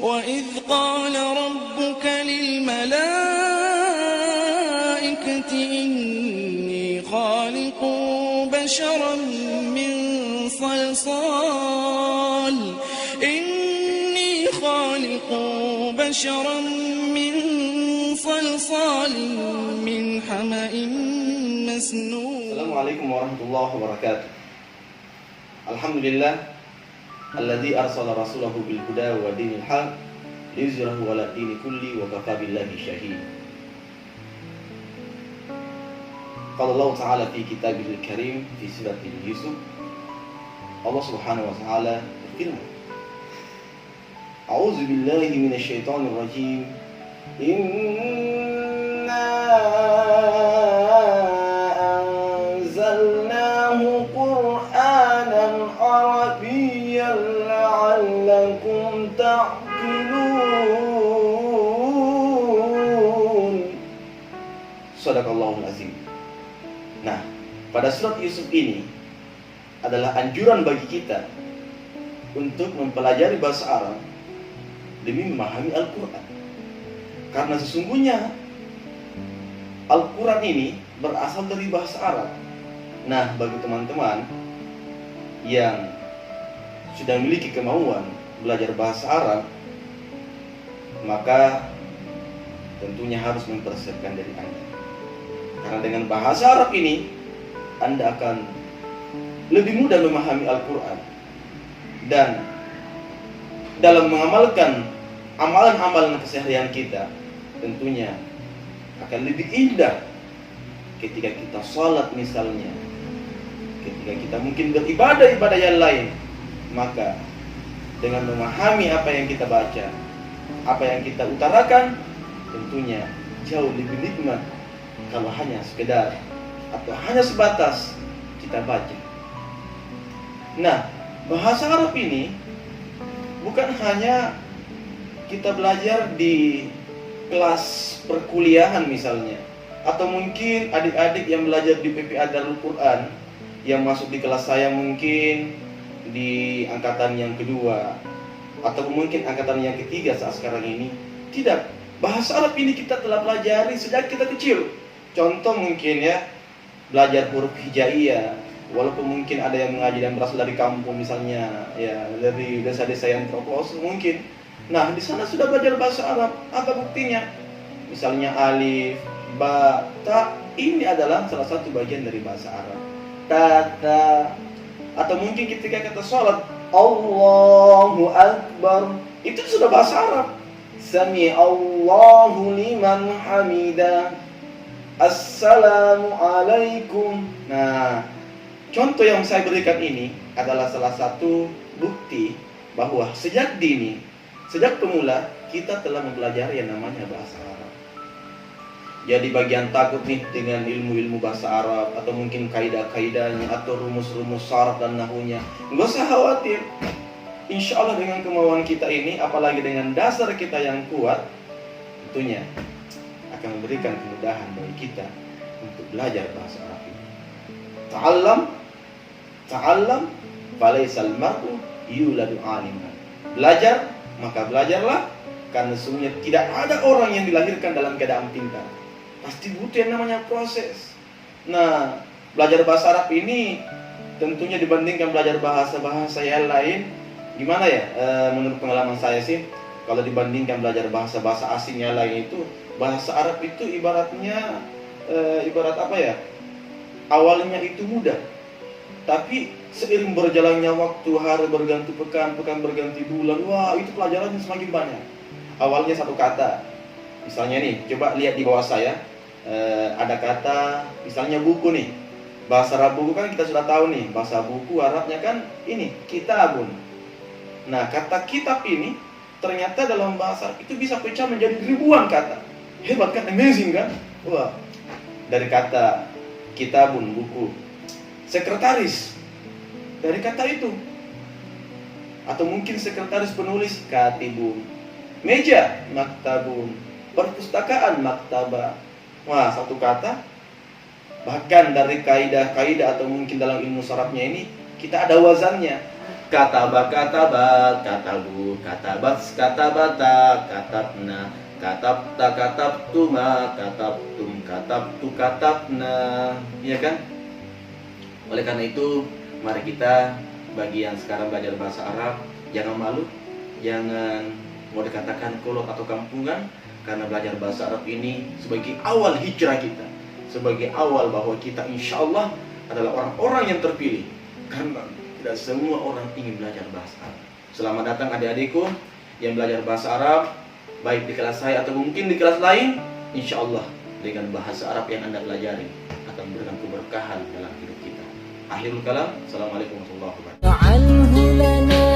وإذ قال ربك للملائكة إني خالق بشرا من صلصال من حمأ مسنون. Assalamualaikum warahmatullahi wabarakatuh. Alhamdulillah alladzi arsala rasulahu bil huda wa dinil haq liyuzhirahu 'ala dini kulli wa kafa billahi shahid. Qala Allah Ta'ala fi kitabihil karim fi surat Yusuf. Allah Subhanahu wa taala berfirman, A'udzu billahi minasy syaithanir rajim. Inna anzalnahu Qur'anan Arabiyyan la'allakum ta'qilun. Shadaqallahul azim. Nah, pada surat Yusuf ini adalah anjuran bagi kita untuk mempelajari bahasa Arab demi memahami Al-Quran. Karena sesungguhnya Al-Quran ini berasal dari bahasa Arab. Nah, bagi teman-teman yang sudah memiliki kemauan belajar bahasa Arab, maka tentunya harus mempersiapkan diri Anda. Karena dengan bahasa Arab ini Anda akan lebih mudah memahami Al-Quran. Dan dalam mengamalkan amalan-amalan keseharian kita, tentunya akan lebih indah ketika kita sholat misalnya, ketika kita mungkin beribadah-ibadah yang lain. Maka dengan memahami apa yang kita baca, apa yang kita utarakan, tentunya jauh lebih nikmat kalau hanya sekedar atau hanya sebatas kita baca. Nah, bahasa Arab ini bukan hanya kita belajar di kelas perkuliahan misalnya, atau mungkin adik-adik yang belajar di PPA Darul Quran yang masuk di kelas saya mungkin di angkatan yang kedua atau mungkin angkatan yang ketiga saat sekarang ini. Tidak, bahasa Arab ini kita telah pelajari sejak kita kecil. Contoh mungkin ya, belajar huruf hijaiyah, walaupun mungkin ada yang mengaji dan berasal dari kampung misalnya, ya dari desa-desa yang terpelosok mungkin. Nah, di sana sudah belajar bahasa Arab. Apa buktinya? Misalnya alif, ba, ta, ini adalah salah satu bagian dari bahasa Arab. Tata, atau mungkin ketika kita sholat, Allahu Akbar, itu sudah bahasa Arab. Sami Allahu liman hamidah, Assalamualaikum. Nah, contoh yang saya berikan ini adalah salah satu bukti bahwa sejak dini, sejak pemula, kita telah mempelajari yang namanya bahasa Arab. Jadi bagian takut nih dengan ilmu-ilmu bahasa Arab, atau mungkin kaidah-kaidahnya, atau rumus-rumus syarat dan nahwunya, nggak usah khawatir. Insya Allah dengan kemauan kita ini, apalagi dengan dasar kita yang kuat, tentunya akan memberikan kemudahan bagi kita untuk belajar bahasa Arab ini. Ta'allam falaisal mar'u yuladu aliman. Belajar, maka belajarlah, karena sesungguhnya tidak ada orang yang dilahirkan dalam keadaan pintar. Pasti butuh yang namanya proses. Nah, belajar bahasa Arab ini tentunya dibandingkan belajar bahasa-bahasa yang lain, gimana ya? Menurut pengalaman saya sih, kalau dibandingkan belajar bahasa-bahasa asing yang lain itu, bahasa Arab itu ibaratnya ibarat apa ya? Awalnya itu mudah, tapi seiring berjalannya waktu, hari berganti pekan, pekan berganti bulan, wah itu pelajarannya semakin banyak. Awalnya satu kata, misalnya nih, coba lihat di bawah saya, ada kata, misalnya buku nih. Bahasa Arab buku kan kita sudah tahu nih, bahasa buku Arabnya kan ini, kitabun. Nah, kata kitab ini ternyata dalam bahasa Arab itu bisa pecah menjadi ribuan kata. Hebat kan, amazing kan? Wah, dari kata kitabun, buku. Sekretaris, dari kata itu. Atau mungkin sekretaris penulis, katibun. Meja, maktabun. Perpustakaan, maktabah. Wah, satu kata. Bahkan dari kaidah-kaidah atau mungkin dalam ilmu sarafnya ini, kita ada wazannya. Kataba katabat, katabu, katabat, katabata, katabna, katabta, katabtuma, katabtum, katabtu, katabna. Iya kan? Oleh karena itu, mari kita bagi yang sekarang belajar bahasa Arab, jangan malu, jangan mau dikatakan kolot atau kampungan, karena belajar bahasa Arab ini sebagai awal hijrah kita, sebagai awal bahwa kita insya Allah adalah orang-orang yang terpilih, karena tidak semua orang ingin belajar bahasa Arab. Selamat datang adik-adikku yang belajar bahasa Arab, baik di kelas saya atau mungkin di kelas lain. Insya Allah dengan bahasa Arab yang Anda pelajari akan memberikan keberkahan dalam hidup kita. Akhirul kalam, assalamualaikum warahmatullahi wabarakatuh.